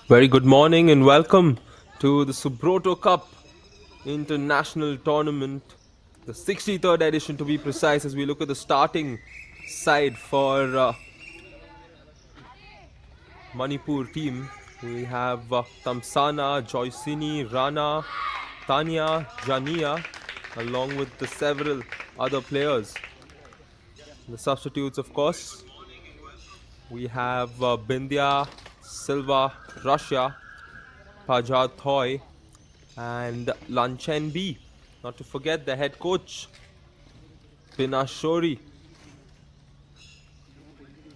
Very good morning and welcome to the Subroto Cup International Tournament, the 63rd edition to be precise, as we look at the starting side for Manipur team. We have Tamsana, Joycini, Rana, Tanya, Jania, along with the several other players. The substitutes, of course, we have Bindya, Silva, Russia, Pajat Thoy, and Lanchen B. Not to forget the head coach, Pinashori.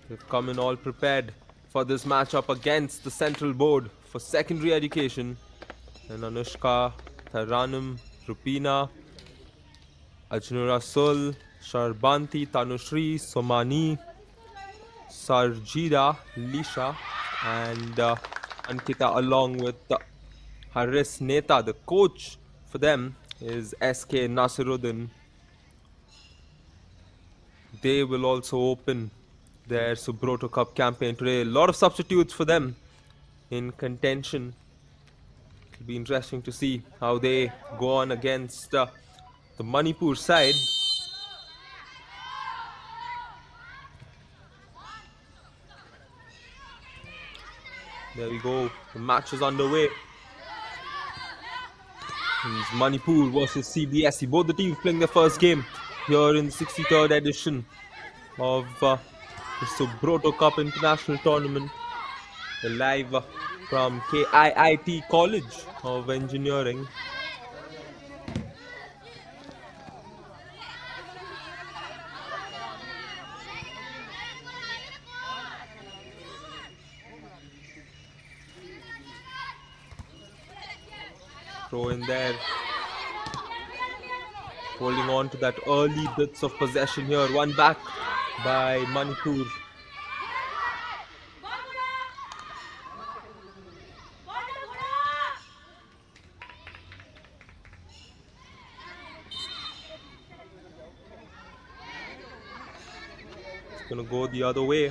They've come in all prepared for this matchup against the Central Board for Secondary Education. And Anushka, Taranum, Rupina, Ajnura Sul, Sharbanti, Tanushri, Somani, Sarjida, Lisha, and Ankita, along with Haris Neta. The coach for them is SK Nasiruddin. They will also open their Subroto Cup campaign today. A lot of substitutes for them in contention. It'll be interesting to see how they go on against the Manipur side. There we go. The match is underway. It's Manipur versus Cbse. Both the teams playing their first game here in the 63rd edition of the Subroto Cup International Tournament. We're live from KIIT College of Engineering. Throw in there. Holding on to that early bits of possession here. One back by Manipur. It's going to go the other way.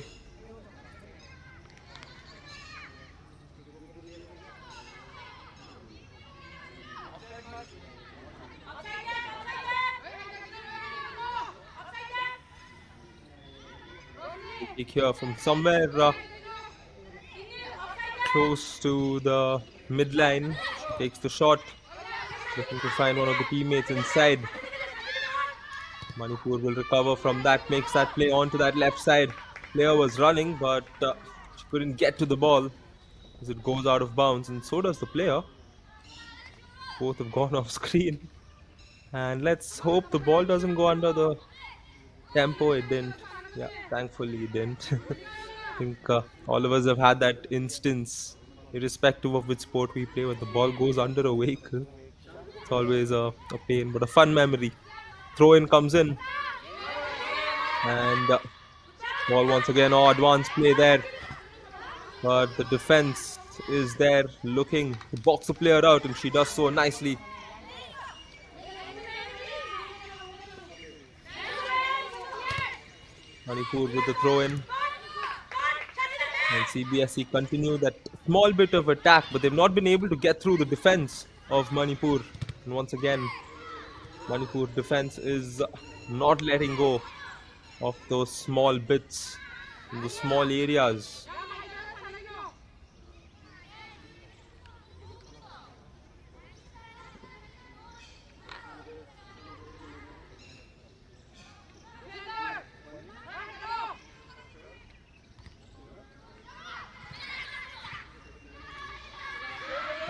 Here from somewhere close to the midline. She takes the shot, looking to find one of the teammates inside. Manipur will recover from that, makes that play onto that left side. Player was running, but she couldn't get to the ball as it goes out of bounds, and so does the player. Both have gone off screen. And let's hope the ball doesn't go under the tempo. It didn't. Yeah, thankfully it didn't. I think all of us have had that instance, irrespective of which sport we play, where the ball goes under a vehicle. It's always a pain, but a fun memory. Throw in comes in. And ball once again, advanced play there. But the defense is there looking to box the player out, and she does so nicely. Manipur with the throw in. And Cbse continue that small bit of attack, but they've not been able to get through the defense of Manipur. And once again, Manipur defense is not letting go of those small bits in the small areas.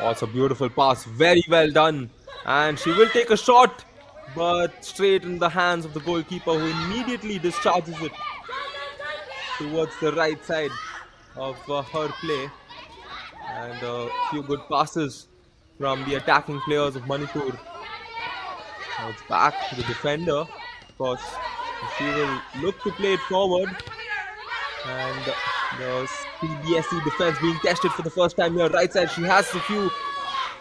Oh, it's a beautiful pass. Very well done. And she will take a shot, but straight in the hands of the goalkeeper, who immediately discharges it towards the right side of her play. And a few good passes from the attacking players of Manipur. Now it's back to the defender. Of course, she will look to play it forward. And the Cbse defense being tested for the first time here. Right side, she has a few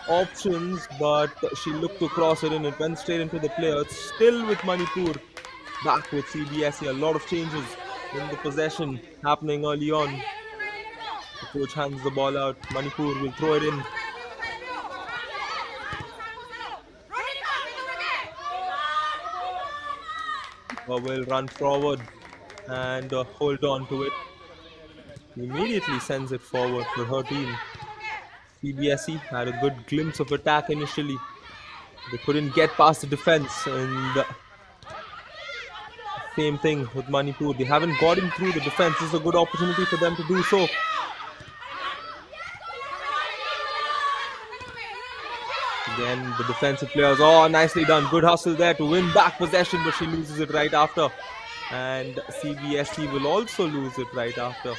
options, but she looked to cross it and it went straight into the player. It's still with Manipur. Back with Cbse. A lot of changes in the possession happening early on. The Coach hands the ball out. Manipur will throw it in. Will run forward and hold on to it. He immediately sends it forward for her team. Cbse had a good glimpse of attack initially. They couldn't get past the defense, and same thing with Manipur. They haven't gotten through the defense. This is a good opportunity for them to do so. Again, the defensive players, oh, nicely done. Good hustle there to win back possession, but she loses it right after. And Cbse will also lose it right after.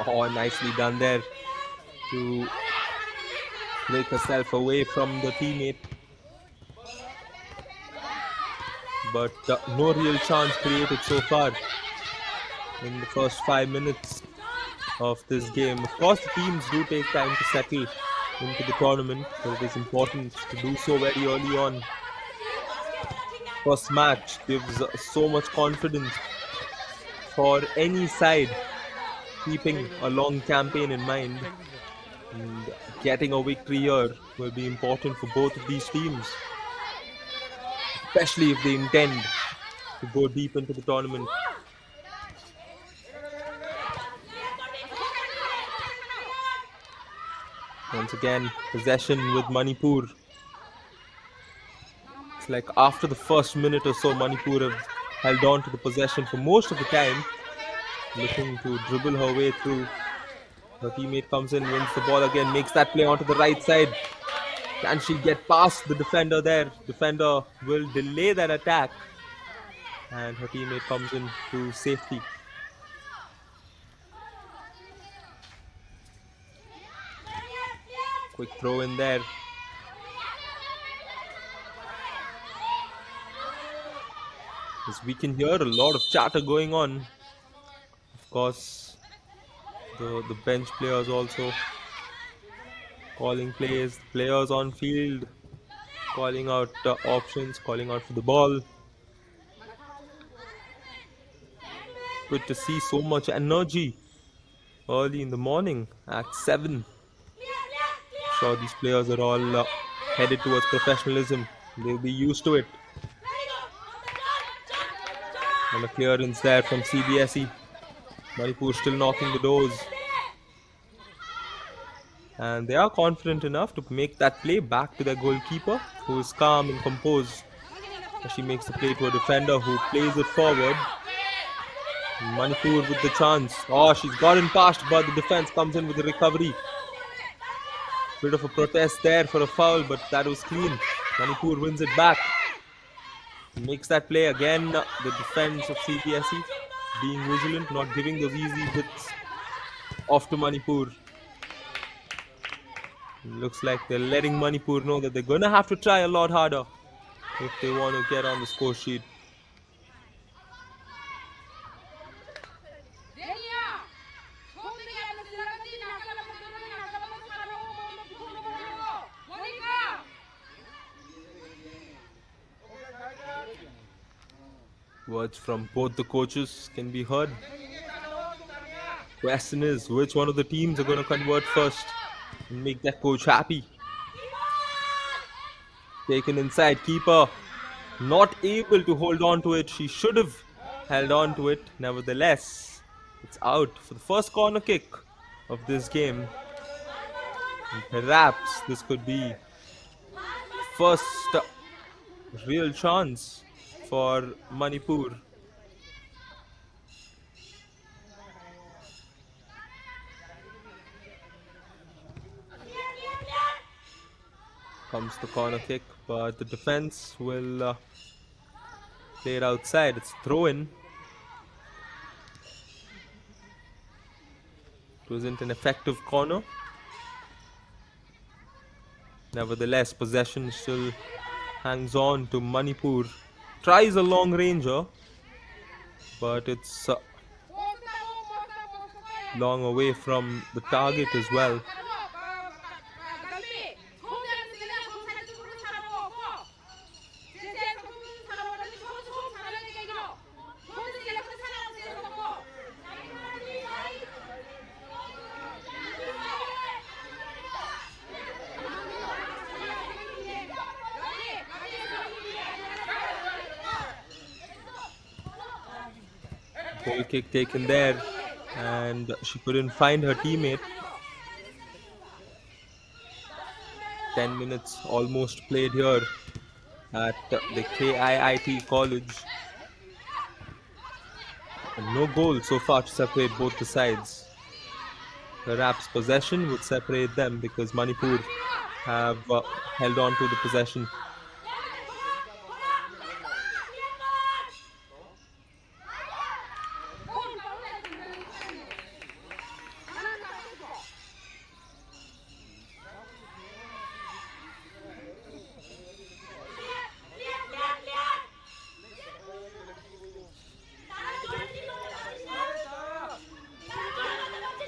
Oh, nicely done there to break herself away from the teammate. But no real chance created so far in the first 5 minutes of this game. Of course, the teams do take time to settle into the tournament, but it is important to do so very early on. First match gives so much confidence for any side keeping a long campaign in mind, and getting a victory here will be important for both of these teams, especially if they intend to go deep into the tournament. Once again, possession with Manipur. It's like after the first minute or so, Manipur have held on to the possession for most of the time, looking to dribble her way through. Her teammate comes in, wins the ball again, makes that play onto the right side. Can she get past the defender there? Defender will delay that attack, and her teammate comes in to safety. Quick throw in there. As we can hear a lot of chatter going on. Of course, the bench players also calling plays, players on field calling out options, calling out for the ball. Good to see so much energy early in the morning at 7. Sure, these players are all headed towards professionalism. They'll be used to it. And a clearance there from Cbse. Manipur still knocking the doors. And they are confident enough to make that play back to their goalkeeper, who is calm and composed. She makes the play to a defender who plays it forward. Manipur with the chance. Oh, she's gotten past, but the defense comes in with the recovery. Bit of a protest there for a foul, but that was clean. Manipur wins it back. Makes that play again. The defense of Cbse being vigilant, not giving those easy hits off to Manipur. Looks like they're letting Manipur know that they're gonna have to try a lot harder if they want to get on the score sheet. Words from both the coaches can be heard. Question is, which one of the teams are going to convert first and make that coach happy? Taken inside, keeper not able to hold on to it. She should have held on to it. Nevertheless, it's out for the first corner kick of this game. And perhaps this could be first real chance for Manipur. Comes the corner kick, but the defense will play it outside. It's throw in. It wasn't an effective corner. Nevertheless, possession still hangs on to Manipur. Tries a long ranger, but it's long away from the target as well. Goal kick taken there, and she couldn't find her teammate. 10 minutes almost played here at the KIIT college. And no goal so far to separate both the sides. Perhaps possession would separate them because Manipur have held on to the possession.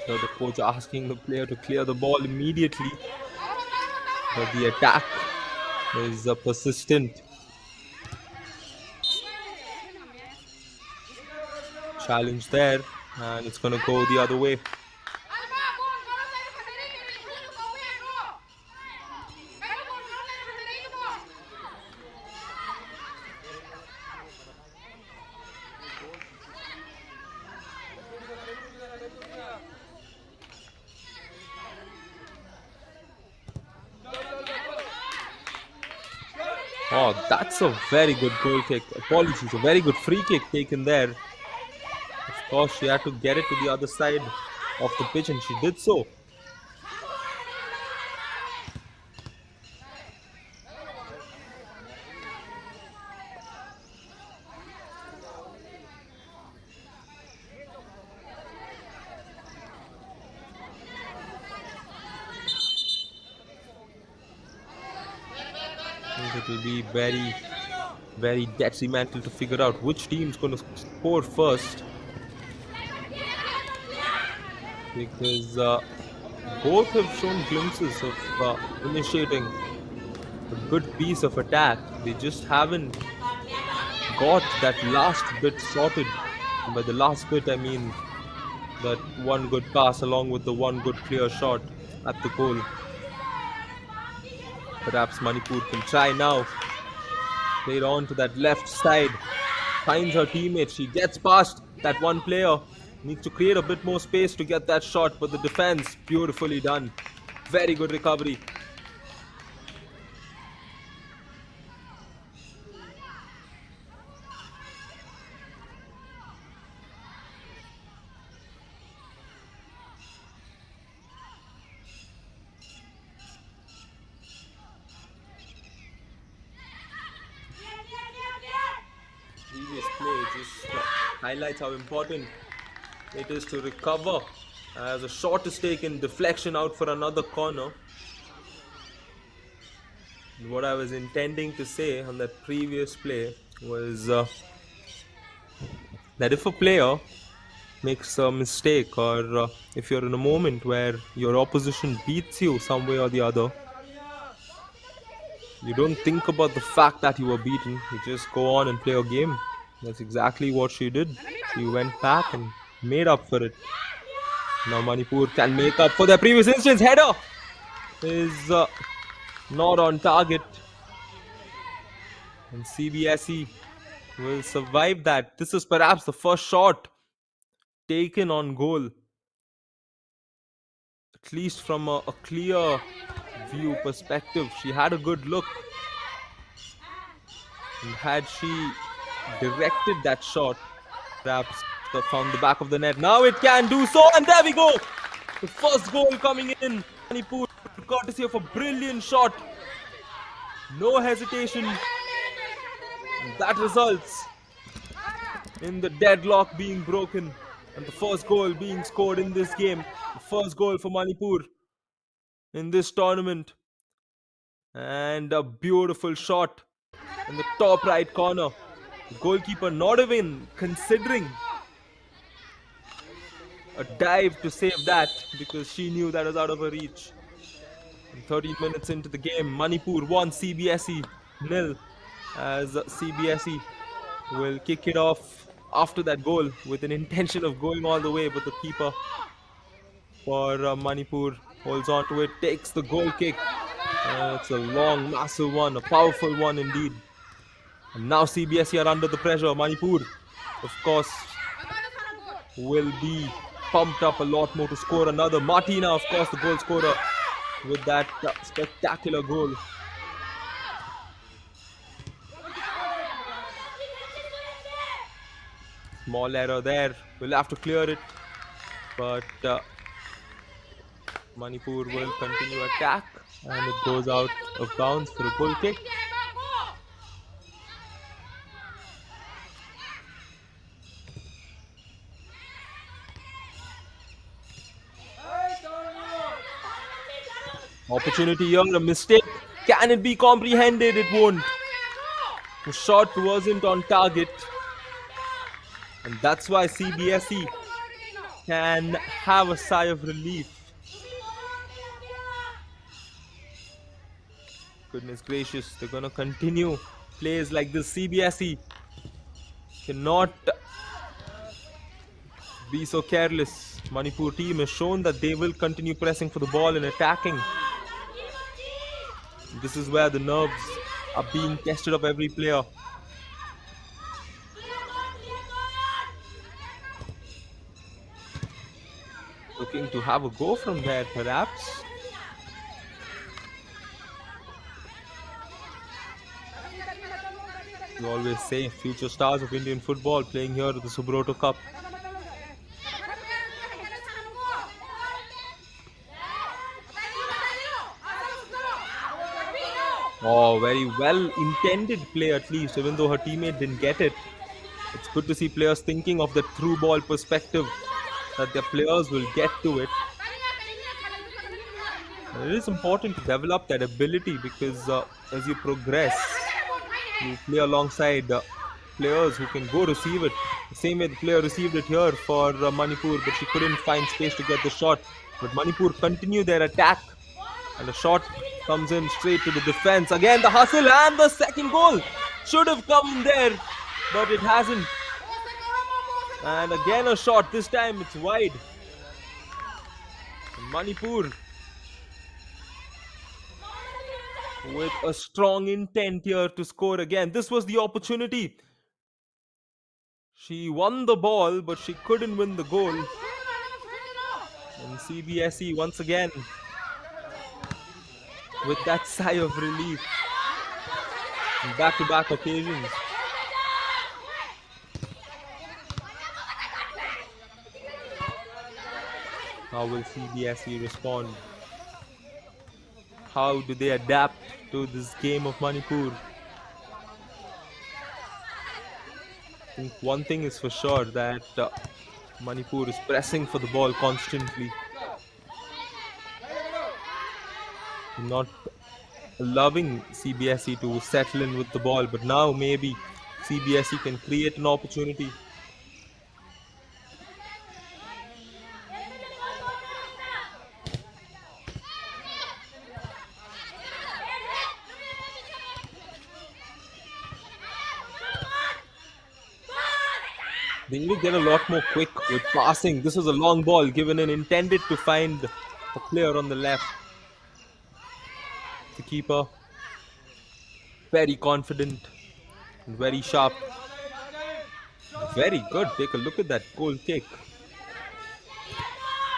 So the coach asking the player to clear the ball immediately. But the attack is persistent. Challenge there, and it's going to go the other way. Oh, that's a very good goal kick. Apologies, a very good free kick taken there. Of course, she had to get it to the other side of the pitch, and she did so. It will be very, very detrimental to figure out which team is going to score first, because both have shown glimpses of initiating a good piece of attack. They just haven't got that last bit sorted. And by the last bit, I mean that one good pass along with the one good clear shot at the goal. Perhaps Manipur can try now. Played on to that left side. Finds her teammate. She gets past that one player. Needs to create a bit more space to get that shot, but the defense, beautifully done. Very good recovery. Previous play just highlights how important it is to recover as a shot is taken, deflection out for another corner. And what I was intending to say on that previous play was that if a player makes a mistake, or if you're in a moment where your opposition beats you some way or the other, you don't think about the fact that you were beaten. You just go on and play your game. That's exactly what she did. She went back and made up for it. Now Manipur can make up for their previous instance. Header is not on target. And Cbse will survive that. This is perhaps the first shot taken on goal. At least from a clear view perspective. She had a good look. And had she directed that shot, perhaps found the back of the net. Now it can do so, and there we go. The first goal coming in. Manipur, courtesy of a brilliant shot. No hesitation. And that results in the deadlock being broken and the first goal being scored in this game. The first goal for Manipur in this tournament. And a beautiful shot in the top right corner. The goalkeeper not even considering a dive to save that because she knew that was out of her reach. And 13 minutes into the game, Manipur won, CBSE nil, as CBSE will kick it off after that goal with an intention of going all the way, but the keeper for Manipur holds on to it, takes the goal kick. It's a long, massive one, a powerful one indeed. And now CBSE are under the pressure. Manipur, of course, will be pumped up a lot more to score another. Martina, of course, the goal scorer with that spectacular goal. Small error there. We'll have to clear it. But Manipur will continue attack. And it goes out of bounds for a goal kick. Opportunity here, a mistake. Can it be comprehended? It won't. The shot wasn't on target. And that's why CBSE can have a sigh of relief. Goodness gracious, they're going to continue plays like this. CBSE cannot be so careless. Manipur team has shown that they will continue pressing for the ball and attacking. This is where the nerves are being tested of every player. Looking to have a go from there, perhaps. We always say future stars of Indian football playing here at the Subroto Cup. Oh, very well intended play at least, even though her teammate didn't get it. It's good to see players thinking of the through ball perspective, that their players will get to it. And it is important to develop that ability because as you progress, you play alongside players who can go receive it. The same way the player received it here for Manipur, but she couldn't find space to get the shot. But Manipur continue their attack. And the shot comes in straight to the defense. Again, the hustle and the second goal should have come there, but it hasn't. And again a shot. This time it's wide. And Manipur with a strong intent here to score again. This was the opportunity. She won the ball, but she couldn't win the goal. And CBSE once again with that sigh of relief on back-to-back occasions. How will CBSE respond? How do they adapt to this game of Manipur? I think one thing is for sure, that Manipur is pressing for the ball constantly. Not allowing CBSE to settle in with the ball, but now maybe CBSE can create an opportunity. They need to get a lot more quick with passing. This was a long ball given and intended to find a player on the left. The keeper, very confident and very sharp. Very good. Take a look at that goal kick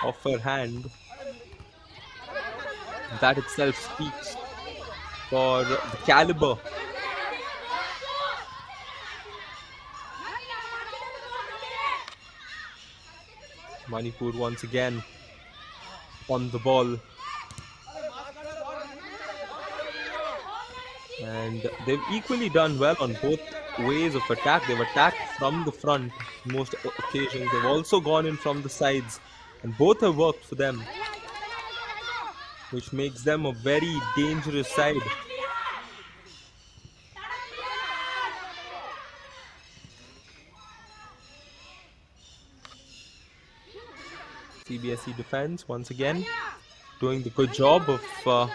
off her hand. That itself speaks for the caliber. Manipur once again on the ball. And they've equally done well on both ways of attack. They've attacked from the front most occasions. They've also gone in from the sides. And both have worked for them, which makes them a very dangerous side. CBSE defense once again doing the good job of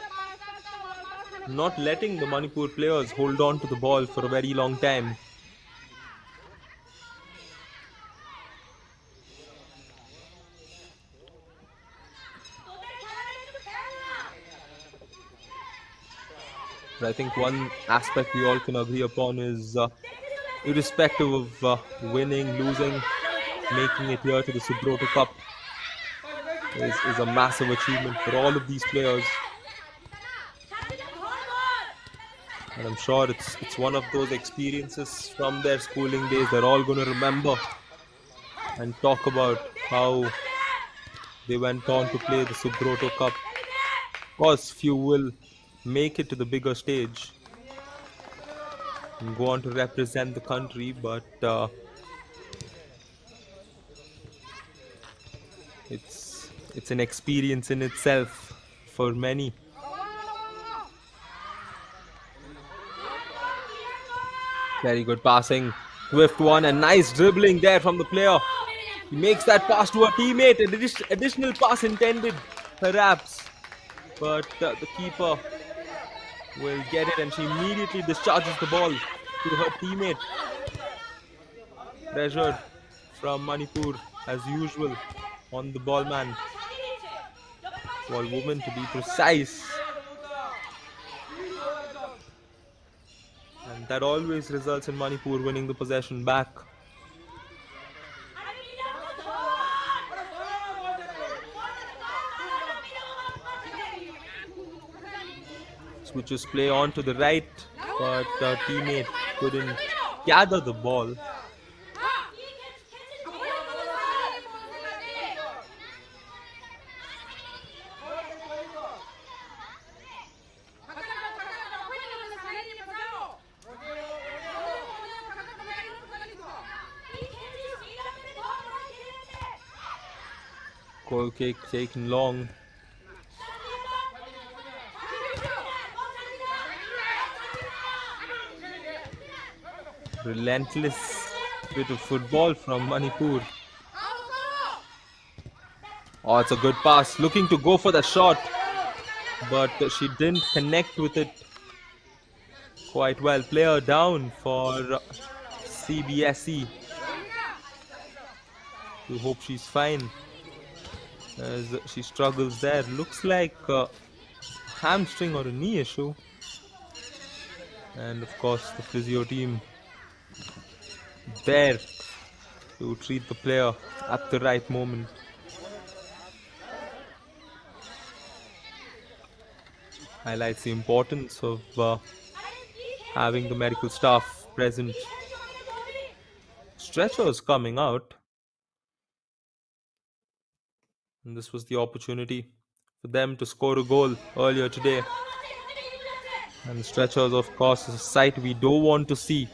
not letting the Manipur players hold on to the ball for a very long time. But I think one aspect we all can agree upon is irrespective of winning, losing, making it here to the Subroto Cup is a massive achievement for all of these players. And I'm sure it's one of those experiences from their schooling days they're all going to remember and talk about how they went on to play the Subroto Cup. Of course, few will make it to the bigger stage and go on to represent the country, but it's an experience in itself for many. Very good passing, swift one, and nice dribbling there from the player. He makes that pass to a teammate, additional pass intended perhaps, but the keeper will get it and she immediately discharges the ball to her teammate. Pressured from Manipur as usual on the ball man, ball woman to be precise, and that always results in Manipur winning the possession back. Switches play on to the right, but the teammate couldn't gather the ball. Goal kick taken long. Relentless bit of football from Manipur. Oh, it's a good pass. Looking to go for the shot, but she didn't connect with it quite well. Player down for Cbse. We hope she's fine as she struggles there. Looks like a hamstring or a knee issue. And of course the physio team there to treat the player at the right moment. Highlights the importance of having the medical staff present. Stretchers coming out, and this was the opportunity for them to score a goal earlier today. And the stretchers, of course, is a sight we don't want to see.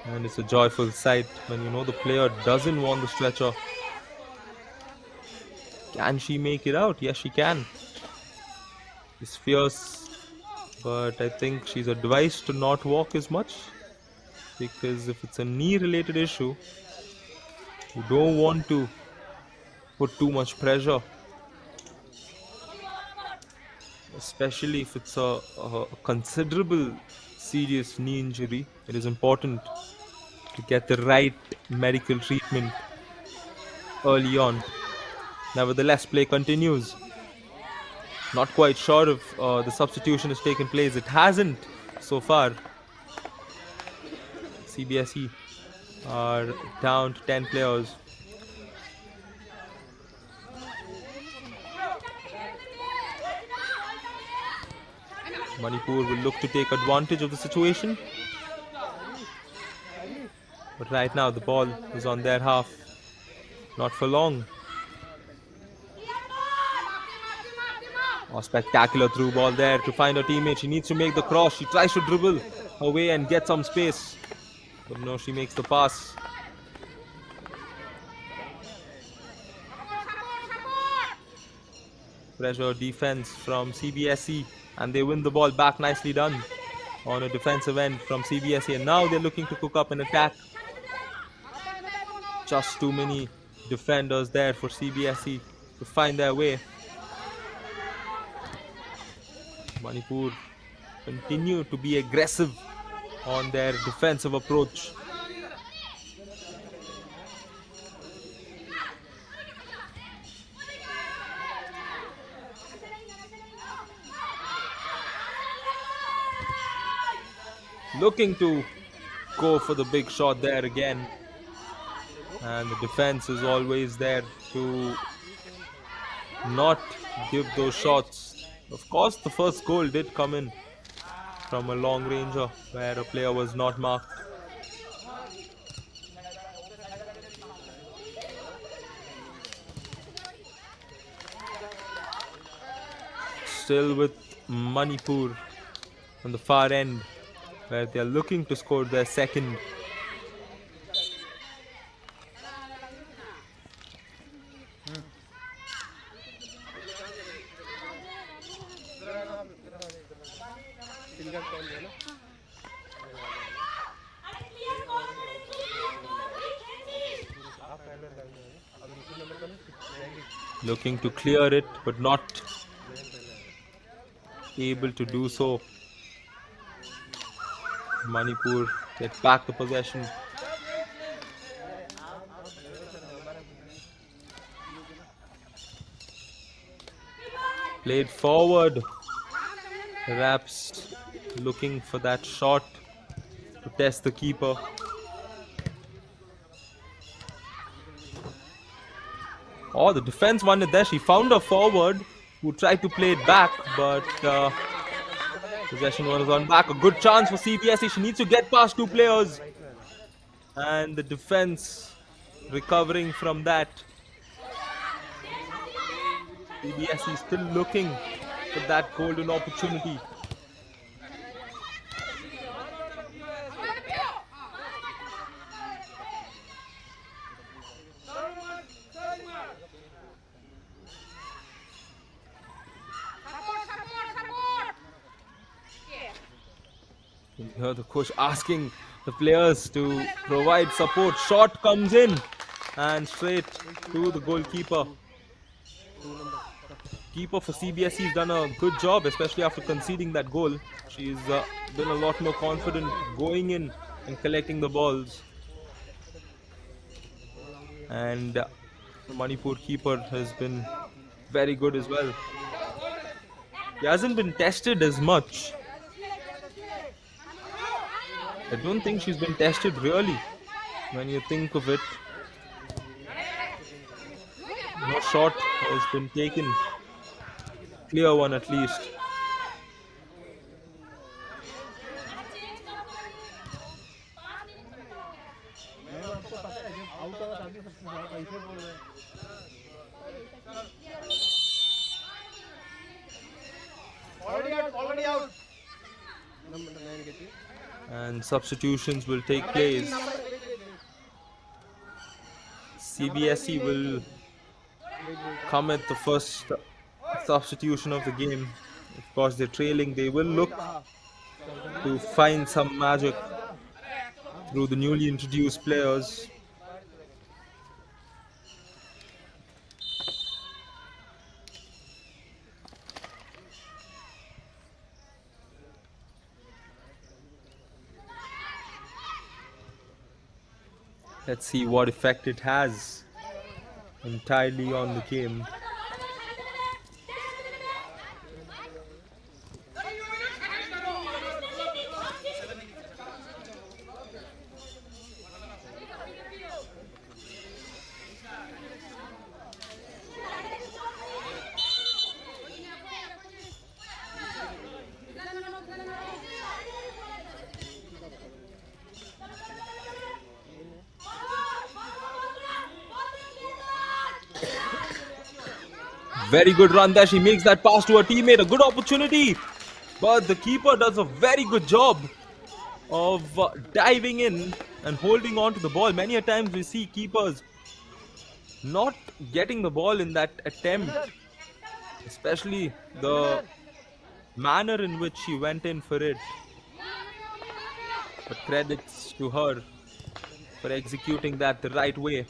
And it's a joyful sight when you know the player doesn't want the stretcher. Can she make it out? Yes, she can. She's fierce, but I think she's advised to not walk as much, because if it's a knee-related issue, you don't want to put too much pressure, especially if it's a considerable serious knee injury. It is important to get the right medical treatment early on. Nevertheless, play continues. Not quite sure if the substitution has taken place. It hasn't so far. Cbse are down to 10 players. Manipur will look to take advantage of the situation. But right now the ball is on their half. Not for long. Oh, spectacular through ball there to find her teammate. She needs to make the cross. She tries to dribble her way and get some space. But no, she makes the pass. Pressure defense from Cbse, and they win the ball back. Nicely done on a defensive end from Cbse, and now they're looking to cook up an attack. Just too many defenders there for CBSE to find their way. Manipur continue to be aggressive on their defensive approach. Looking to go for the big shot there again. And the defense is always there to not give those shots. Of course, the first goal did come in from a long ranger where a player was not marked. Still with Manipur on the far end, where they are looking to score their second. Looking to clear it, but not able to do so. Manipur get back the possession. Played forward. Perhaps looking for that shot to test the keeper. Oh, the defense won it there. She found a forward who tried to play it back, but possession was on back. A good chance for CBSE. She needs to get past two players. And the defense recovering from that. CBSE still looking for that golden opportunity. Here the coach asking the players to provide support. Shot comes in and straight to the goalkeeper. Keeper for CBSE has done a good job, especially after conceding that goal. She's been a lot more confident going in and collecting the balls. And the Manipur keeper has been very good as well. He hasn't been tested as much. I don't think she's been tested really, when you think of it. No shot has been taken. Clear one at least. Already out. And substitutions will take place. CBSE will come at the first substitution of the game. Of course, they're trailing. They will look to find some magic through the newly introduced players. Let's see what effect it has entirely on the game. Very good run there. She makes that pass to her teammate. A good opportunity. But the keeper does a very good job of diving in and holding on to the ball. Many a times we see keepers not getting the ball in that attempt. Especially the manner in which she went in for it. But credits to her for executing that the right way.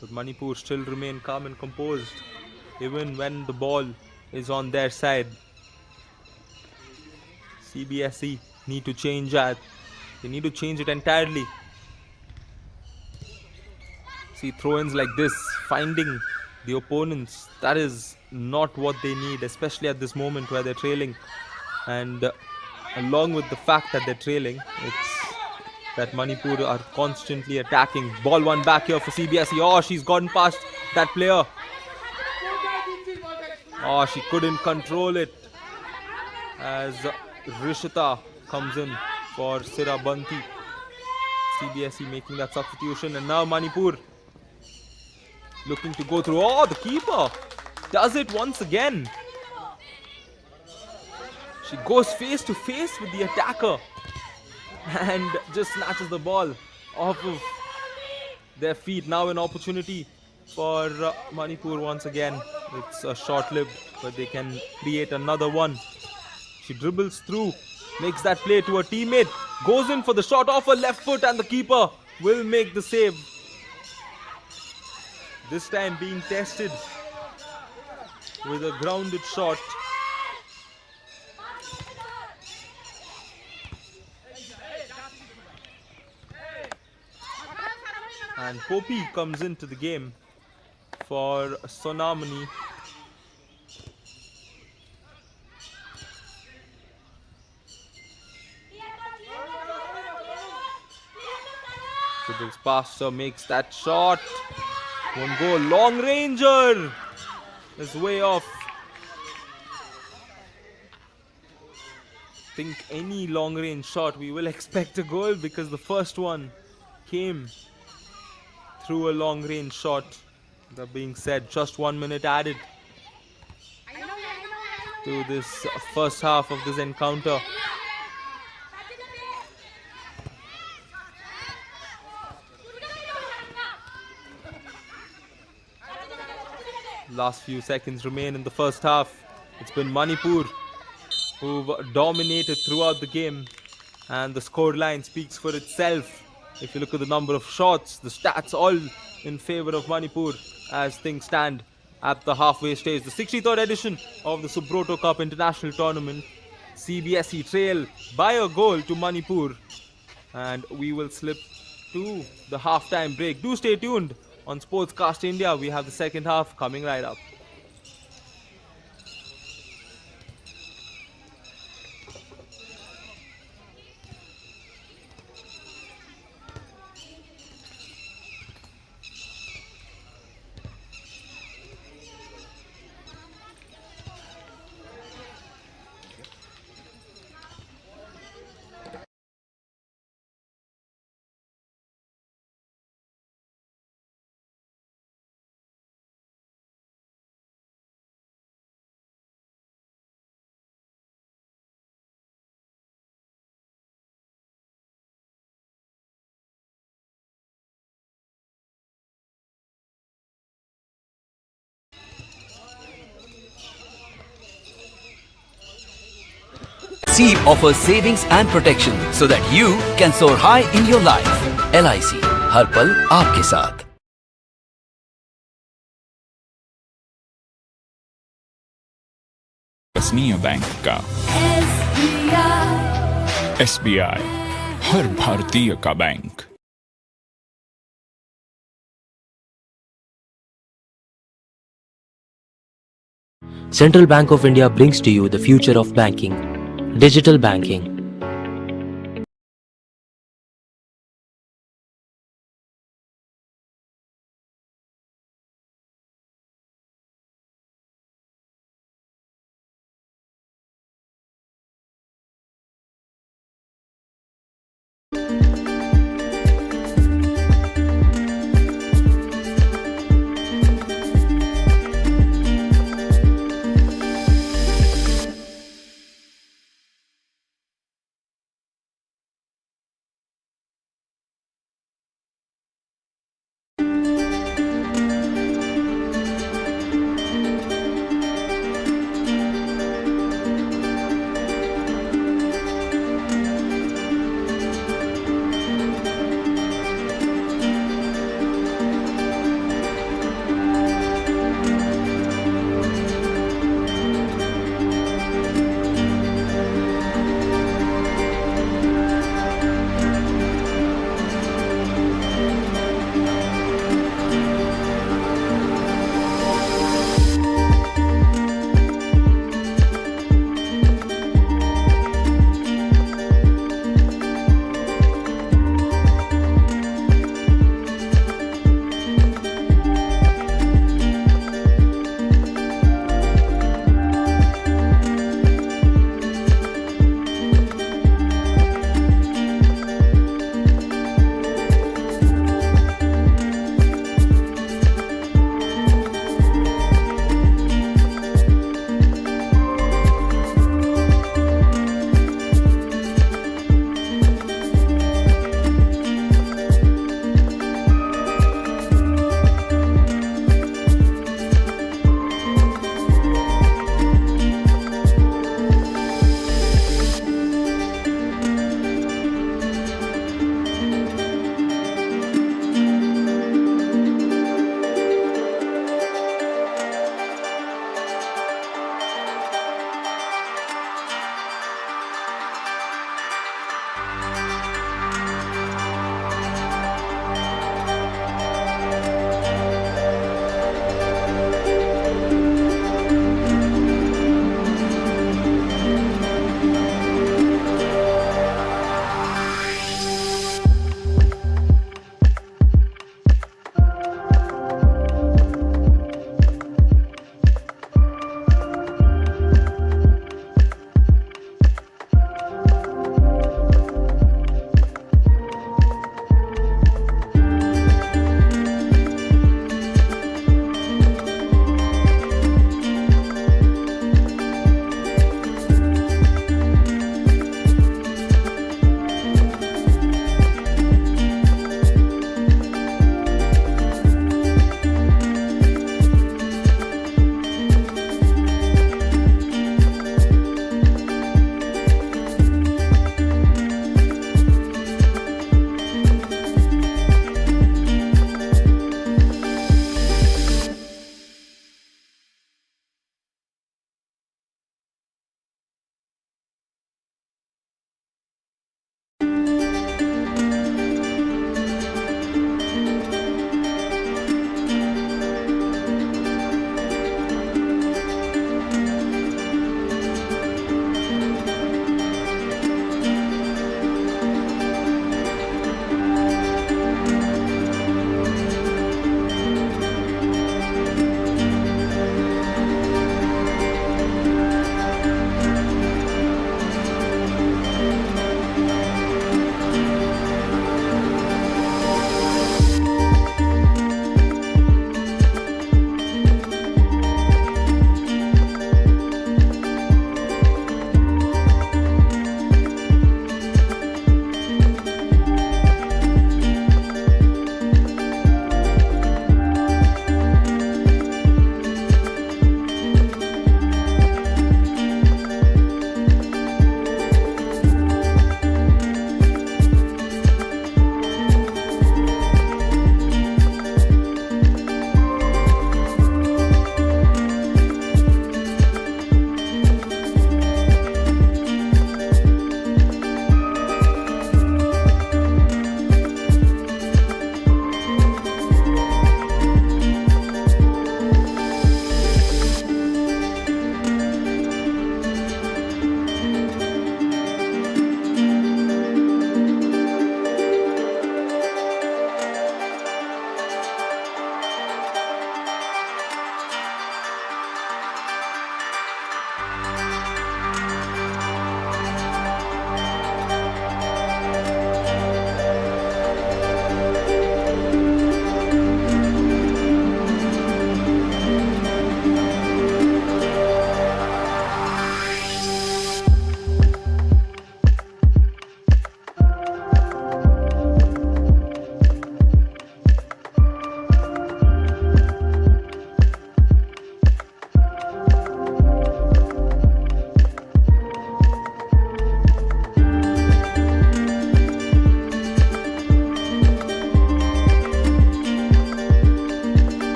But Manipur still remain calm and composed, even when the ball is on their side. CBSE need to change that. They need to change it entirely. See, throw-ins like this, finding the opponents, that is not what they need, especially at this moment where they're trailing. And along with the fact that they're trailing, it's that Manipur are constantly attacking. Ball one back here for CBSE. Oh, she's gotten past that player. Oh, she couldn't control it as Rishita comes in for Sirabanti. CBSE making that substitution, and now Manipur looking to go through. Oh, the keeper does it once again. She goes face to face with the attacker and just snatches the ball off of their feet. Now an opportunity for Manipur once again. It's short-lived, but they can create another one. She dribbles through, makes that play to her teammate, goes in for the shot off her left foot, and the keeper will make the save. This time being tested with a grounded shot. And Poppy comes into the game for Sonamani. Dribbles past her, makes that shot. Won't go. Long ranger is way off. Think any long range shot, we will expect a goal because the first one came through a long range shot. That being said, just 1 minute added to this first half of this encounter. Last few seconds remain in the first half. It's been Manipur who've dominated throughout the game, and the scoreline speaks for itself. If you look at the number of shots, the stats all in favor of Manipur as things stand at the halfway stage. The 63rd edition of the Subroto Cup International Tournament. CBSE trail by a goal to Manipur, and we will slip to the halftime break. Do stay tuned on Sportscast India. We have the second half coming right up. LIC offers savings and protection so that you can soar high in your life. LIC, हर पल आपके साथ. विश्वसनीय bank का SBI, हर भारतीय का bank. Central Bank of India brings to you the future of banking, digital banking.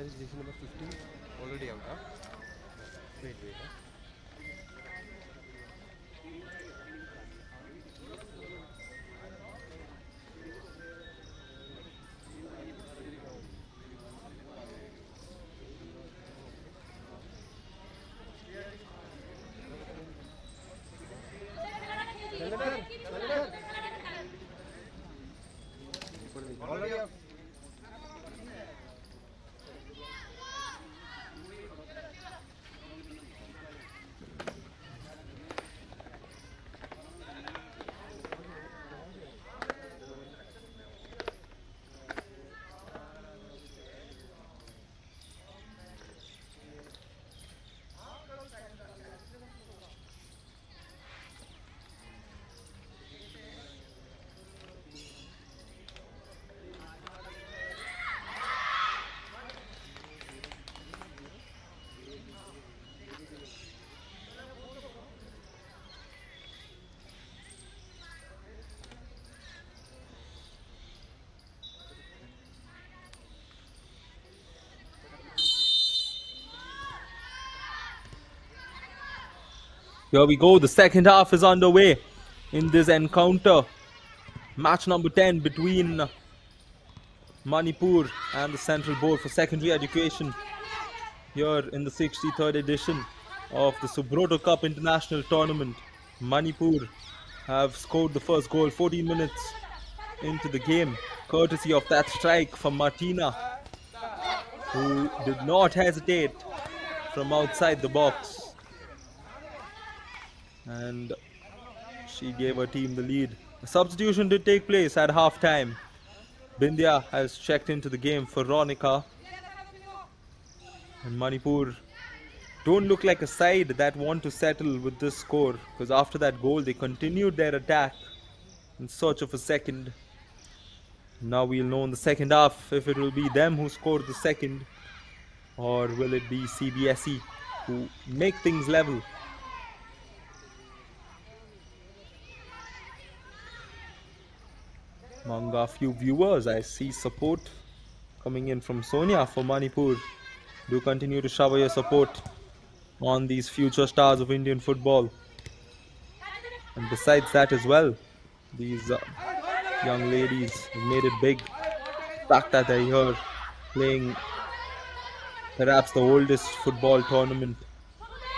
is jersey number 15 already out, huh? Wait, huh? Already out. Here we go. The second half is underway in this encounter. Match number 10 between Manipur and the Central Board for Secondary Education here in the 63rd edition of the Subroto Cup International Tournament. Manipur have scored the first goal 14 minutes into the game, courtesy of that strike from Martina, who did not hesitate from outside the box. And she gave her team the lead. A substitution did take place at halftime. Bindya has checked into the game for Ronika. And Manipur don't look like a side that want to settle with this score, because after that goal they continued their attack in search of a second. Now we'll know in the second half if it will be them who scored the second, or will it be Cbse who make things level. Among a few viewers, I see support coming in from Sonia for Manipur. Do continue to shower your support on these future stars of Indian football. And besides that as well, these young ladies have made it big. The fact that they're here playing perhaps the oldest football tournament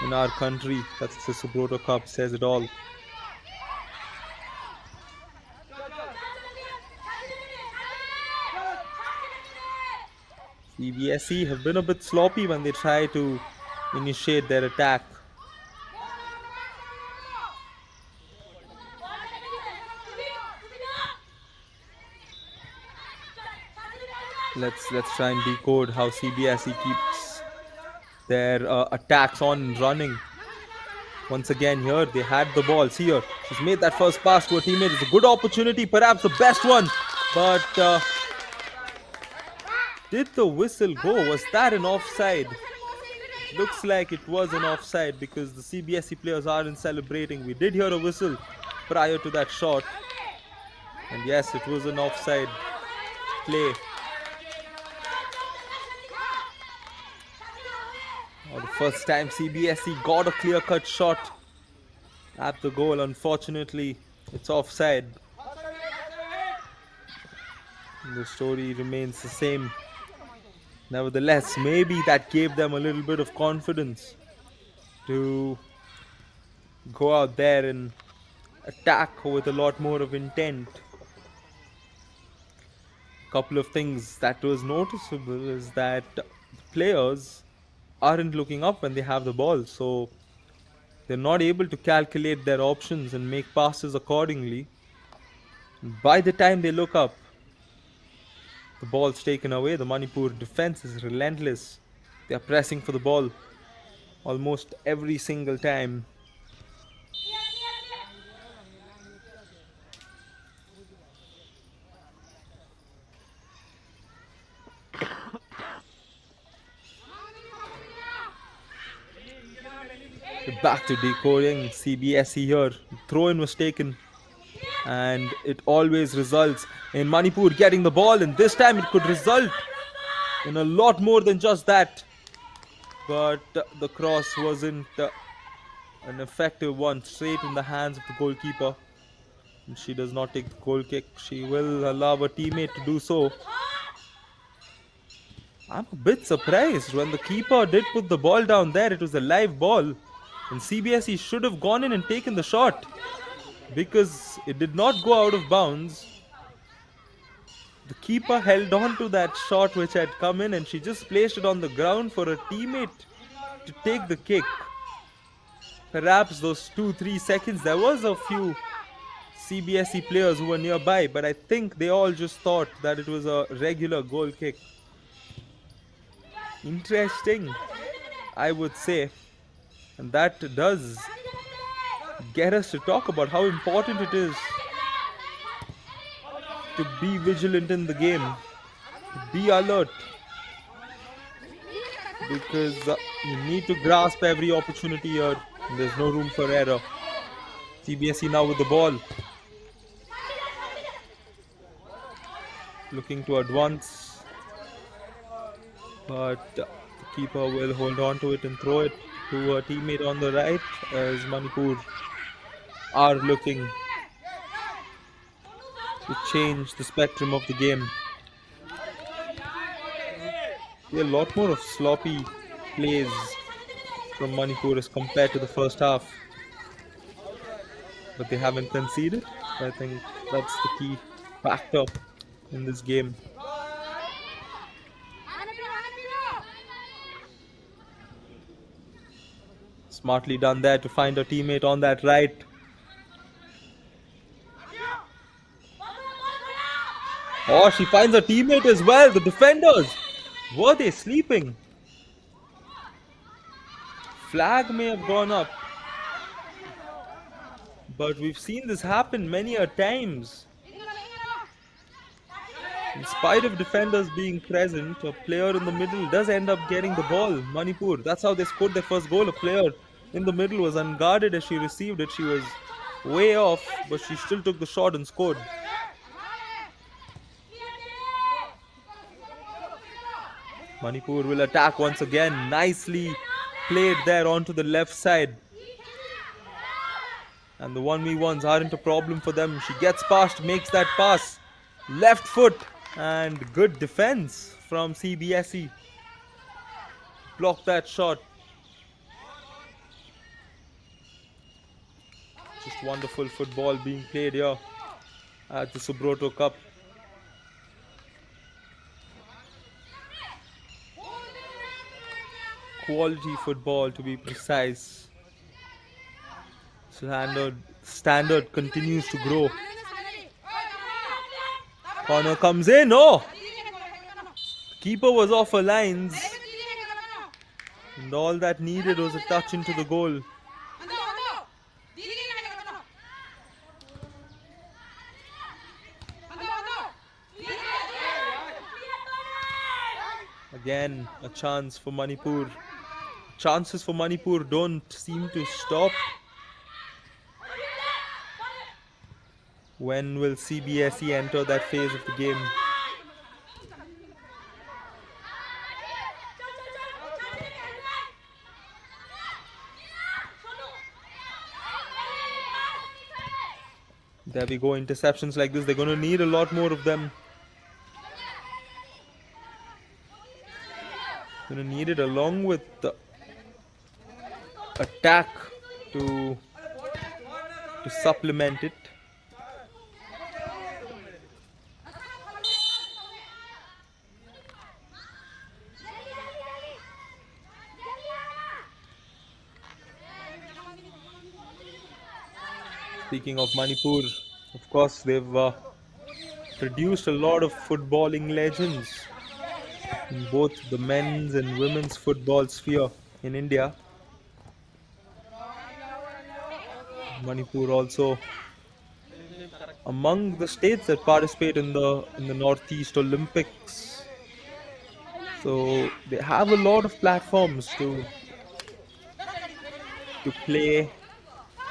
in our country, that's the Subroto Cup, says it all. Cbse have been a bit sloppy when they try to initiate their attack. Let's try and decode how Cbse keeps their attacks on running. Once again here, they had the ball. See her, she's made that first pass to her teammate. It's a good opportunity, perhaps the best one. But did the whistle go? Was that an offside? Looks like it was an offside because the Cbse players aren't celebrating. We did hear a whistle prior to that shot. And yes, it was an offside play. For the first time Cbse got a clear-cut shot at the goal. Unfortunately, it's offside. The story remains the same. Nevertheless, maybe that gave them a little bit of confidence to go out there and attack with a lot more of intent. A couple of things that was noticeable is that the players aren't looking up when they have the ball, so they're not able to calculate their options and make passes accordingly. By the time they look up, the ball's taken away. The Manipur defense is relentless. They are pressing for the ball almost every single time. Back to decoding Cbse here. Throw-in was taken, and it always results in Manipur getting the ball, and this time it could result in a lot more than just that. But the cross wasn't an effective one, straight in the hands of the goalkeeper. And she does not take the goal kick. She will allow her teammate to do so. I'm a bit surprised when the keeper did put the ball down there. It was a live ball. And CBSE should have gone in and taken the shot because it did not go out of bounds. The keeper held on to that shot which had come in and she just placed it on the ground for her teammate to take the kick. Perhaps those 2-3 seconds, there was a few CBSE players who were nearby, but I think they all just thought that it was a regular goal kick. Interesting, I would say. And that does get us to talk about how important it is to be vigilant in the game, to be alert, because you need to grasp every opportunity here. There's no room for error. CBSE now with the ball, looking to advance, but the keeper will hold on to it and throw it to a teammate on the right, as Manipur are looking to change the spectrum of the game. A lot more of sloppy plays from Manipur as compared to the first half, but they haven't conceded. I think that's the key factor in this game. Smartly done there to find a teammate on that right. Oh, she finds a teammate as well. The defenders, were they sleeping? Flag may have gone up, but we've seen this happen many a times. In spite of defenders being present, a player in the middle does end up getting the ball. Manipur, that's how they scored their first goal. A player in the middle was unguarded as she received it. She was way off, but she still took the shot and scored. Manipur will attack once again. Nicely played there onto the left side. And the 1v1s aren't a problem for them. She gets past, makes that pass. Left foot, and good defense from CBSE. Block that shot. Just wonderful football being played here at the Subroto Cup. Quality football, to be precise. Standard continues to grow. Corner comes in. Oh! Keeper was off her lines. And all that needed was a touch into the goal. Again, a chance for Manipur. Chances for Manipur don't seem to stop. When will CBSE enter that phase of the game? There we go, interceptions like this, they're going to need a lot more of them. Going to need it along with the attack to supplement it. Speaking of Manipur, of course, they've produced a lot of footballing legends in both the men's and women's football sphere in India. Manipur also among the states that participate in the Northeast Olympics. So they have a lot of platforms to play.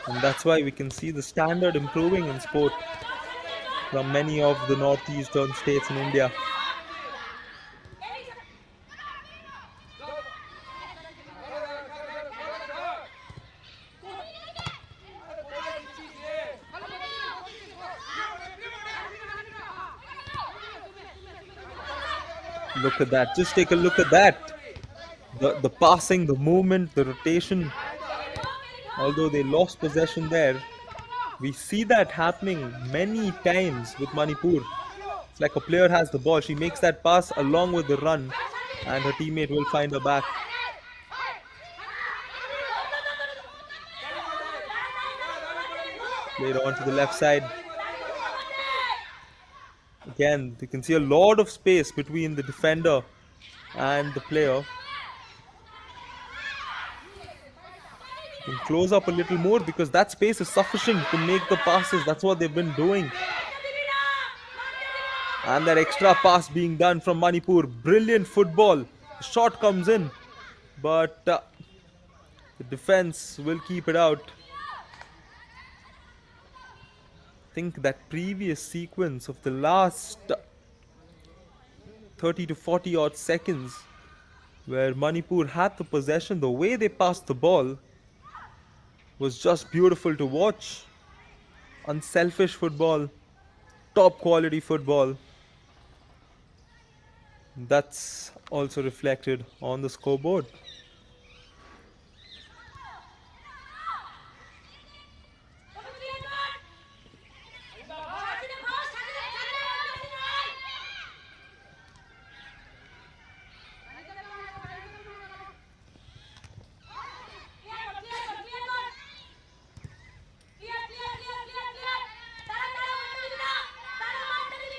And that's why we can see the standard improving in sport from many of the northeastern states in India. Look at that. Just take a look at that. The passing, the movement, the rotation. Although they lost possession there, we see that happening many times with Manipur. It's like a player has the ball, she makes that pass along with the run, and her teammate will find her back. Played on to the left side. Again, you can see a lot of space between the defender and the player. You can close up a little more because that space is sufficient to make the passes. That's what they've been doing. And that extra pass being done from Manipur. Brilliant football. The shot comes in, but the defense will keep it out. I think that previous sequence of the last 30 to 40 odd seconds where Manipur had the possession, the way they passed the ball was just beautiful to watch. Unselfish football, top quality football. That's also reflected on the scoreboard.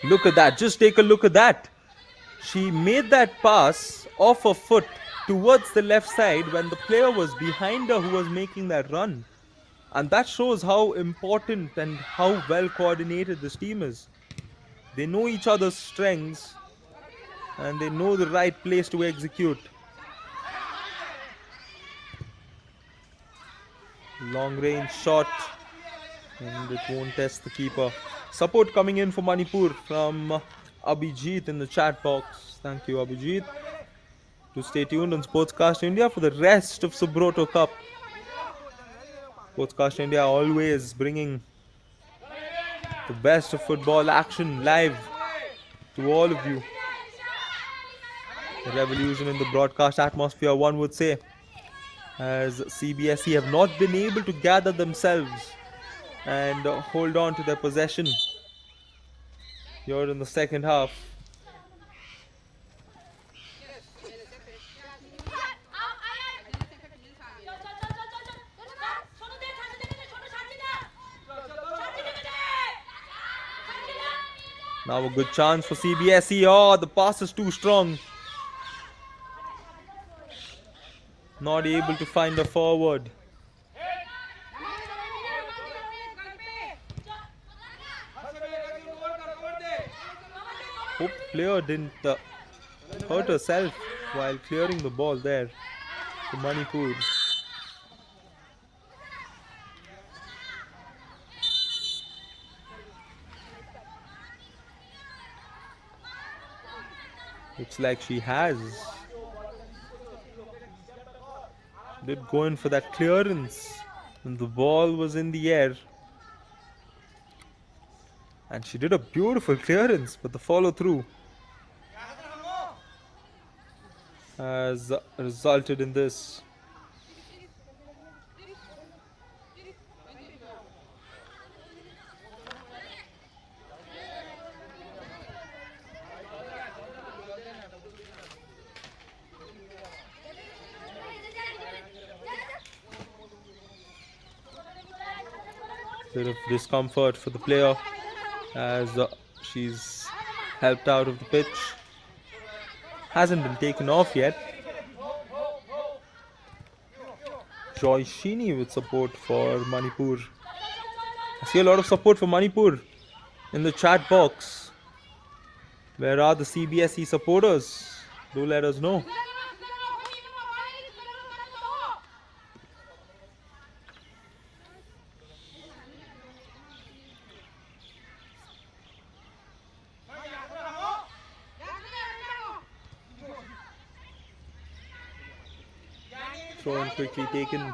Look at that, just take a look at that. She made that pass off her foot towards the left side when the player was behind her who was making that run. And that shows how important and how well coordinated this team is. They know each other's strengths and they know the right place to execute. Long range shot, and it won't test the keeper. Support coming in for Manipur from Abhijit in the chat box. Thank you, Abhijit. Do stay tuned on Sportscast India for the rest of Subroto Cup. Sportscast India always bringing the best of football action live to all of you. A revolution in the broadcast atmosphere, one would say, as Cbse have not been able to gather themselves and hold on to their possession here in the second half. Now a good chance for Cbse. Oh, the pass is too strong. Not able to find a forward. Hope player didn't hurt herself while clearing the ball there to Manipur. Looks like she has. She did go in for that clearance when the ball was in the air. And she did a beautiful clearance, but the follow through has resulted in this. Bit of discomfort for the player as she's helped out of the pitch. Hasn't been taken off yet. Joy Sheeny with support for Manipur. I see a lot of support for Manipur in the chat box. Where are the Cbse supporters? Do let us know. Throw in quickly taken.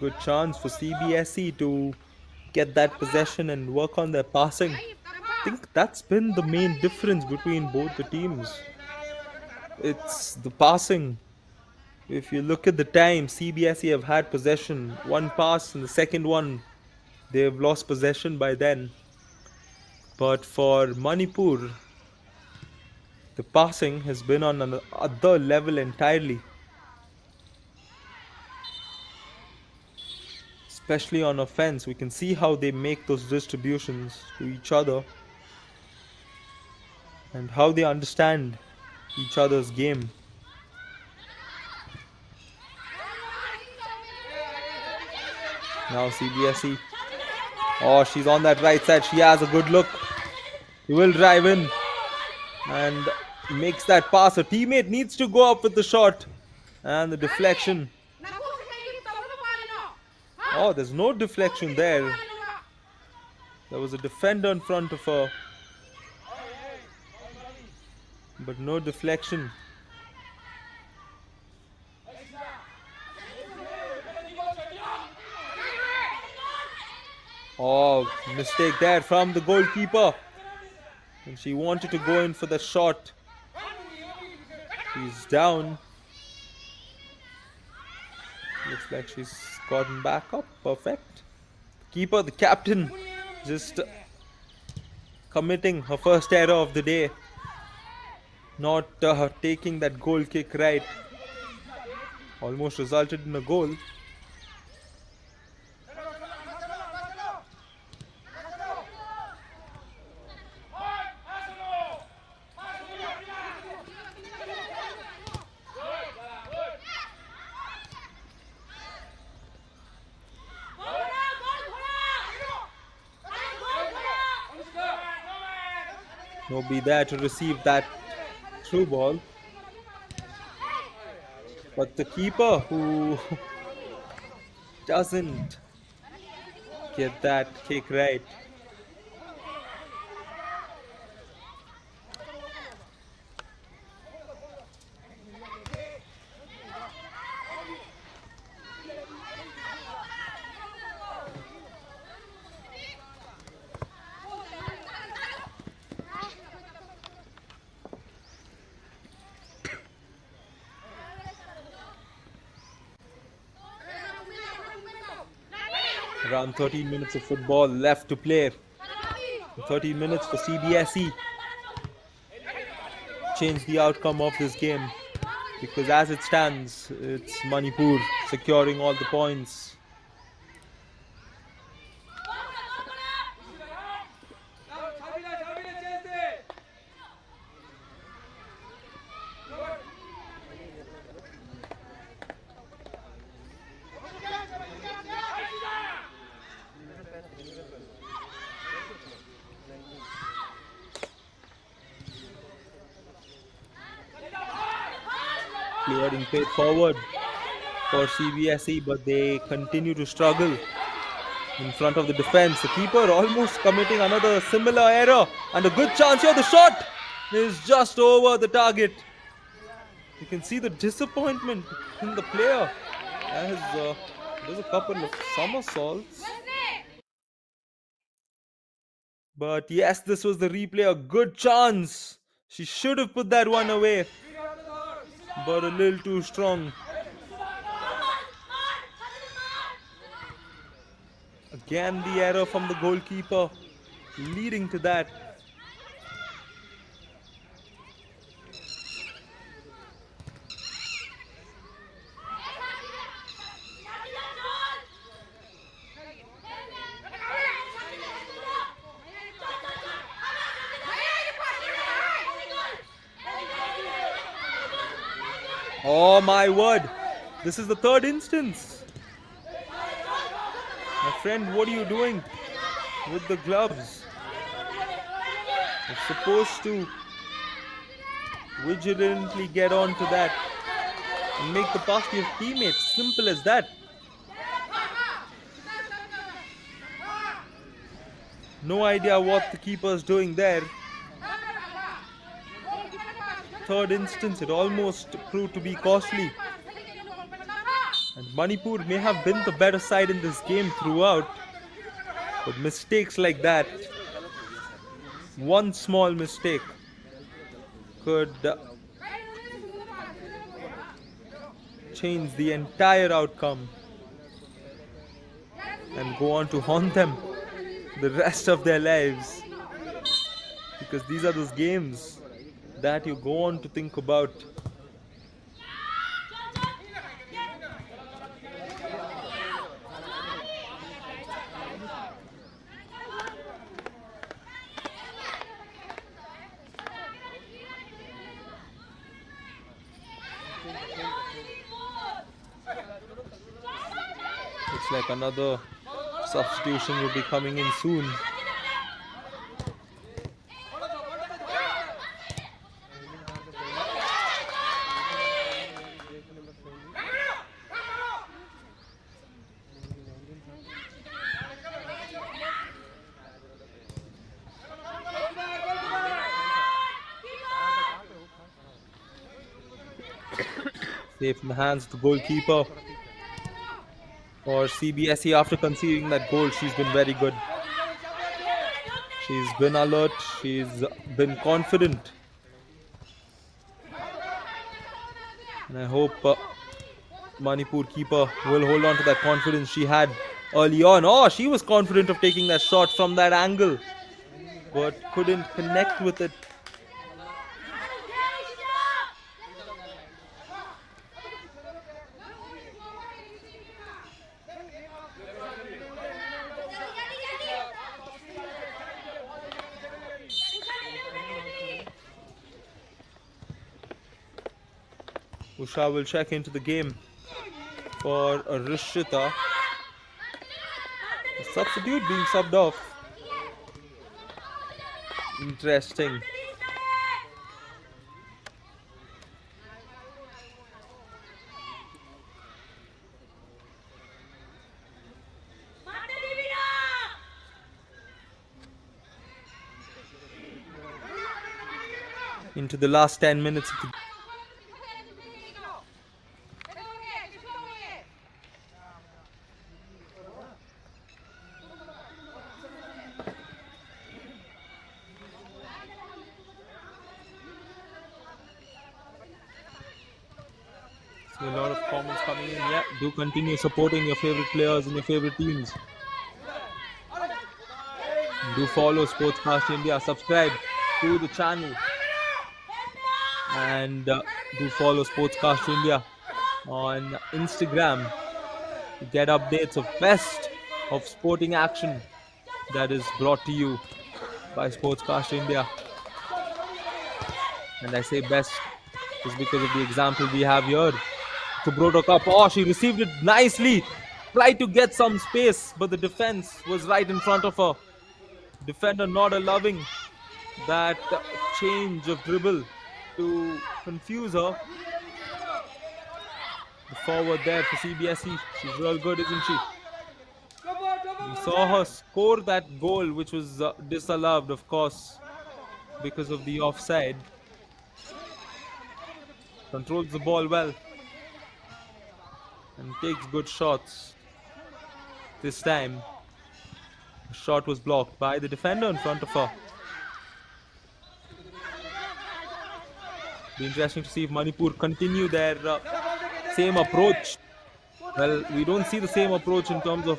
Good chance for Cbse to get that possession and work on their passing. think that's been the main difference between both the teams. It's the passing. If you look at the time, CBSE have had possession, one pass, and the second one, they've lost possession by then. But for Manipur, the passing has been on another level entirely, especially on offense. We can see how they make those distributions to each other and how they understand each other's game. Now CBSE. Oh, she's on that right side. She has a good look. He will drive in and makes that pass. Her teammate needs to go up with the shot. And the deflection. Oh, there's no deflection there. There was a defender in front of her. But no deflection. Oh, mistake there from the goalkeeper. And she wanted to go in for the shot. She's down. Looks like she's gotten back up. Perfect. Keeper, the captain, just committing her first error of the day. Not taking that goal kick right. Almost resulted in a goal. Nobody there to receive that through ball. But the keeper who doesn't get that kick right. Around 13 minutes of football left to play. 13 minutes for CBSE. Change the outcome of this game. Because as it stands, it's Manipur securing all the points. Clearing played forward for CBSE, but they continue to struggle in front of the defense. The keeper almost committing another similar error, and a good chance here. The shot is just over the target. You can see the disappointment in the player as there's a couple of somersaults. But yes, this was the replay. A good chance. She should have put that one away, but a little too strong. Again, the error from the goalkeeper leading to that. Oh my word, this is the third instance. My friend, what are you doing with the gloves? You're supposed to vigilantly get onto that and make the pass to your teammates. Simple as that. No idea what the keeper's doing there. Third instance, it almost proved to be costly. And Manipur may have been the better side in this game throughout, but mistakes like that one small mistake could change the entire outcome and go on to haunt them the rest of their lives. Because these are those games that you go on to think about. Looks like another substitution will be coming in soon. Safe in the hands of the goalkeeper. For Cbse, after conceding that goal, she's been very good. She's been alert, she's been confident. And I hope Manipur keeper will hold on to that confidence she had early on. Oh, she was confident of taking that shot from that angle, but couldn't connect with it. Usha will check into the game for Rishita. A substitute being subbed off. Interesting. Into the last 10 minutes of the a lot of comments coming in. Yeah, do continue supporting your favorite players and your favorite teams. Do follow Sportscast India, subscribe to the channel, and do follow Sportscast India on Instagram to get updates of best of sporting action that is brought to you by Sportscast India. And I say best is because of the example we have here. Subroto Cup. Oh, she received it nicely. Tried to get some space, but the defense was right in front of her. Defender not allowing that change of dribble to confuse her. The forward there for Cbse. She's real good, isn't she? We saw her score that goal, which was disallowed, of course, because of the offside. Controls the ball well and takes good shots. This time, the shot was blocked by the defender in front of her. Be interesting to see if Manipur continue their same approach. Well, we don't see the same approach in terms of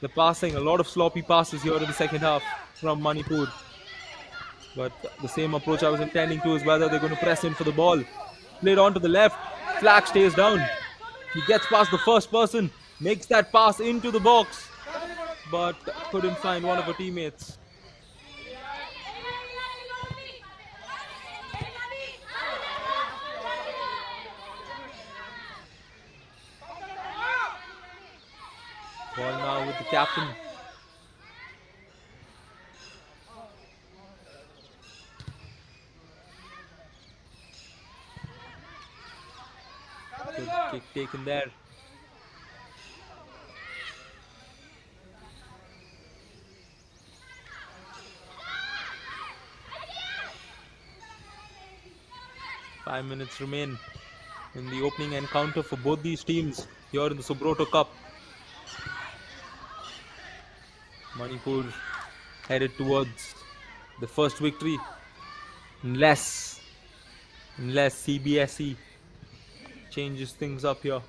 the passing. A lot of sloppy passes here in the second half from Manipur. But the same approach I was intending to is whether they're going to press in for the ball. Played on to the left. Flag stays down. He gets past the first person, makes that pass into the box, but couldn't find one of her teammates. Ball now with the captain. Good kick taken there. Five minutes remain in the opening encounter for both these teams here in the Subroto Cup. Manipur headed towards the first victory. Unless CBSE changes things up here.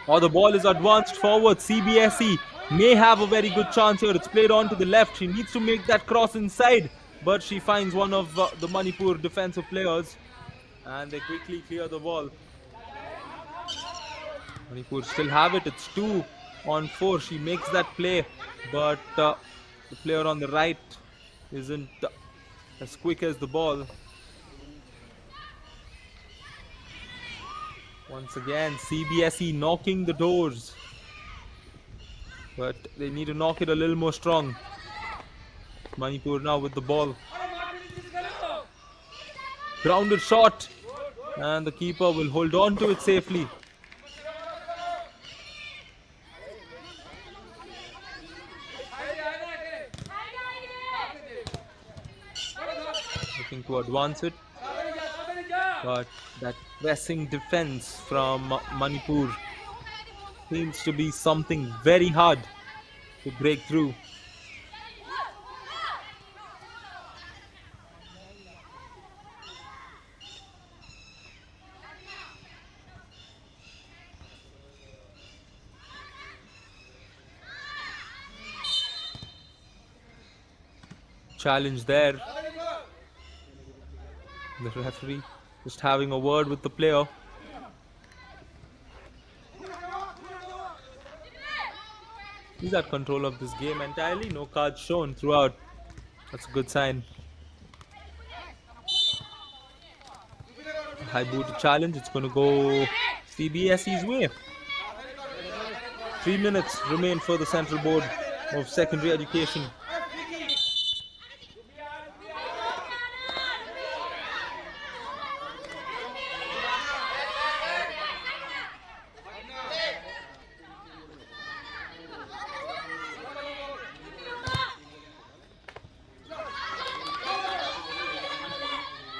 Or the ball is advanced forward. CBSE may have a very good chance here. It's played on to the left. She needs to make that cross inside, but she finds one of the Manipur defensive players, and they quickly clear the ball. Manipur still have it. It's 2-on-4. She makes that play, but the player on the right isn't as quick as the ball. Once again, CBSE knocking the doors, but they need to knock it a little more strong. Manipur now with the ball. Grounded shot, and the keeper will hold on to it safely. Looking to advance it, but that pressing defense from Manipur seems to be something very hard to break through. Challenge there. The referee just having a word with the player. He's at control of this game entirely. No cards shown throughout. That's a good sign. High boot challenge. It's going to go CBSE's way. 3 minutes remain for the Central Board of Secondary Education.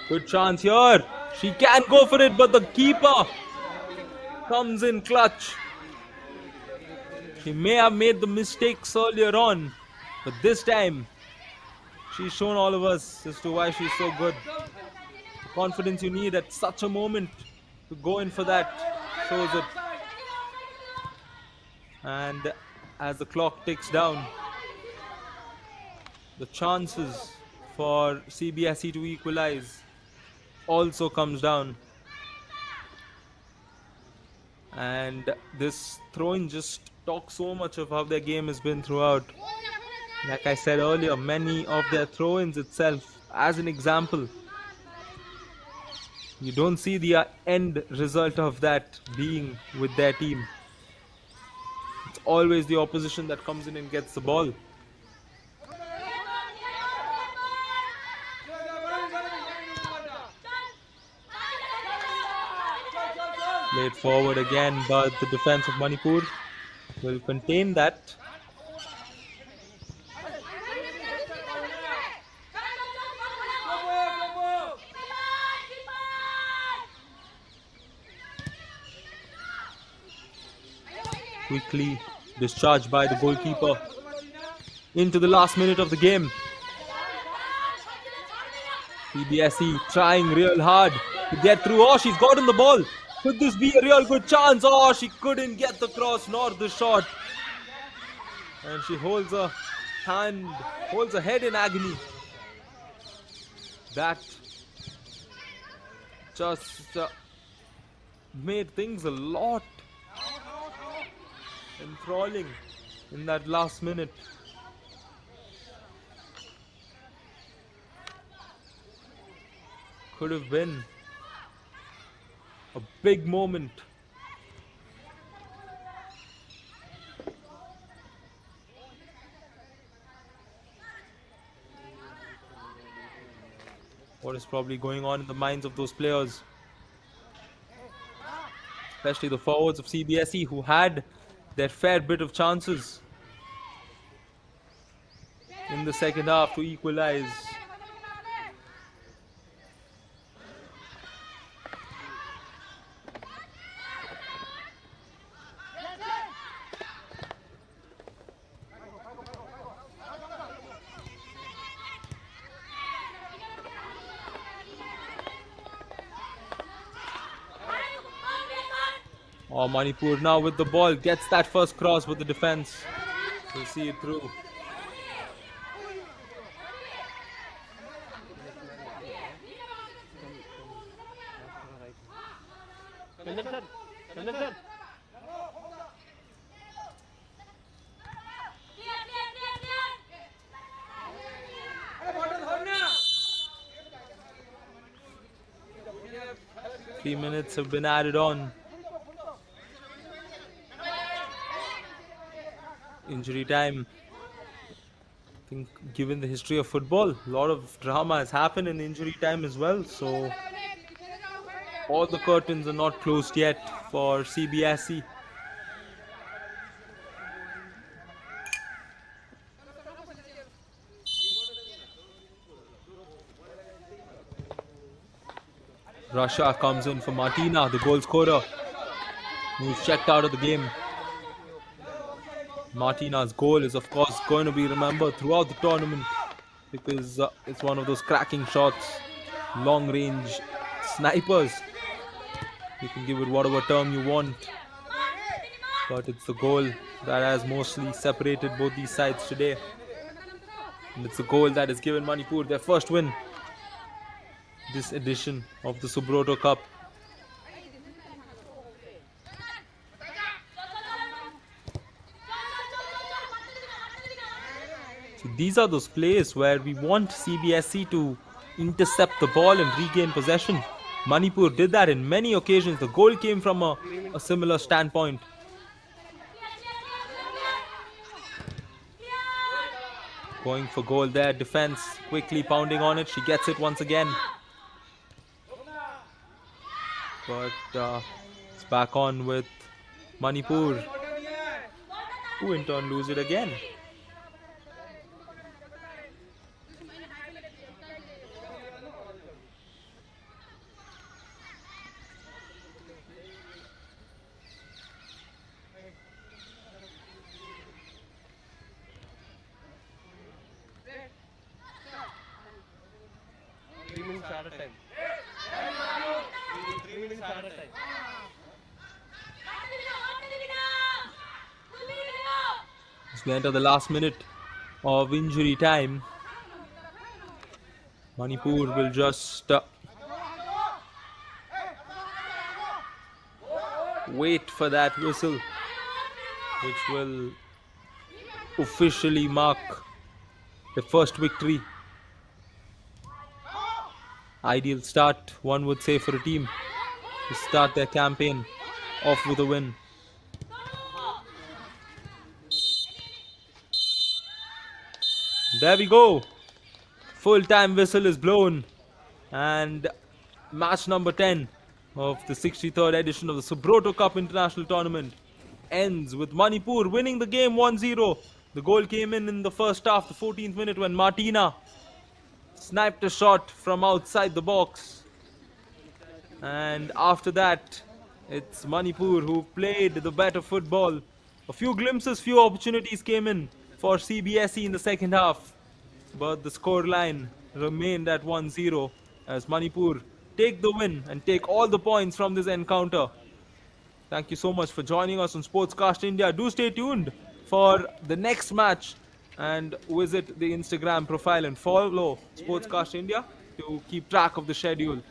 Good chance here. She can go for it, but the keeper comes in clutch. She may have made the mistakes earlier on, but this time she's shown all of us as to why she's so good. The confidence you need at such a moment to go in for that shows it. And as the clock ticks down, the chances for CBSE to equalize also comes down. And this throw-in just talks so much of how their game has been throughout. Like I said earlier, many of their throw-ins itself, as an example, you don't see the end result of that being with their team. It's always the opposition that comes in and gets the ball. Played forward again, but the defense of Manipur will contain that. Quickly discharged by the goalkeeper into the last minute of the game. CBSE trying real hard to get through. Oh, she's gotten the ball. Could this be a real good chance? Oh, she couldn't get the cross nor the shot. And she holds her head in agony. That just made things a lot enthralling in that last minute. Could have been a big moment. What is probably going on in the minds of those players, especially the forwards of CBSE who had their fair bit of chances in the second half to equalize. Oh, Manipur now with the ball gets that first cross with the defense. We'll see it through. Sir. 3 minutes have been added on. Injury time. I think given the history of football, a lot of drama has happened in injury time as well. So all the curtains are not closed yet for CBSE. Russia comes in for Martina, the goal scorer, who's checked out of the game. Martina's goal is of course going to be remembered throughout the tournament because it's one of those cracking shots, long range snipers. You can give it whatever term you want, but it's the goal that has mostly separated both these sides today. And it's the goal that has given Manipur their first win this edition of the Subroto Cup. So these are those plays where we want CBSE to intercept the ball and regain possession. Manipur did that in many occasions. The goal came from a similar standpoint. Going for goal there, defense quickly pounding on it. She gets it once again. But it's back on with Manipur, who in turn lose it again. As we enter the last minute of injury time, Manipur will just wait for that whistle, which will officially mark the first victory. Ideal start, one would say, for a team to start their campaign off with a win. There we go. Full-time whistle is blown, and match number 10 of the 63rd edition of the Subroto Cup International Tournament ends with Manipur winning the game 1-0. The goal came in the first half, the 14th minute, when Martina sniped a shot from outside the box. And after that, it's Manipur who played the better football. A few glimpses, few opportunities came in for CBSE in the second half, but the scoreline remained at 1-0 as Manipur take the win and take all the points from this encounter. Thank you so much for joining us on Sportscast India. Do stay tuned for the next match and visit the Instagram profile and follow Sportscast India to keep track of the schedule.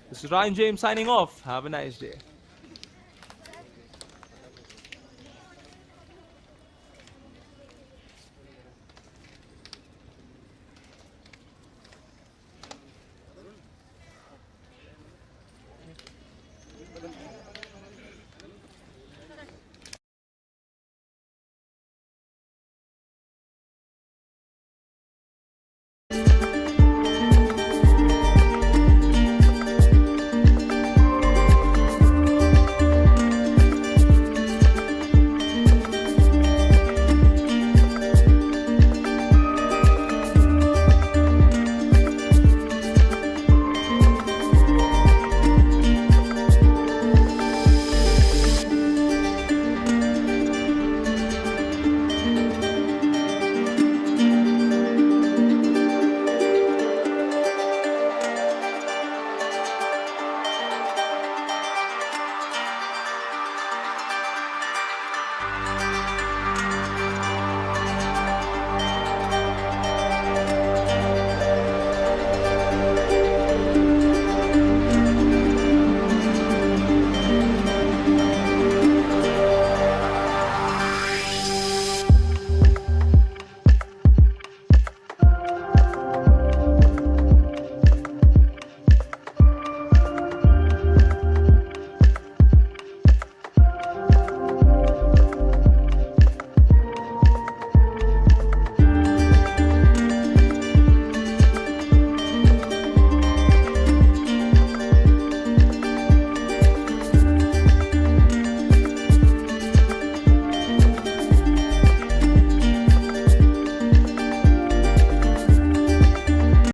This is Ryan James signing off. Have a nice day.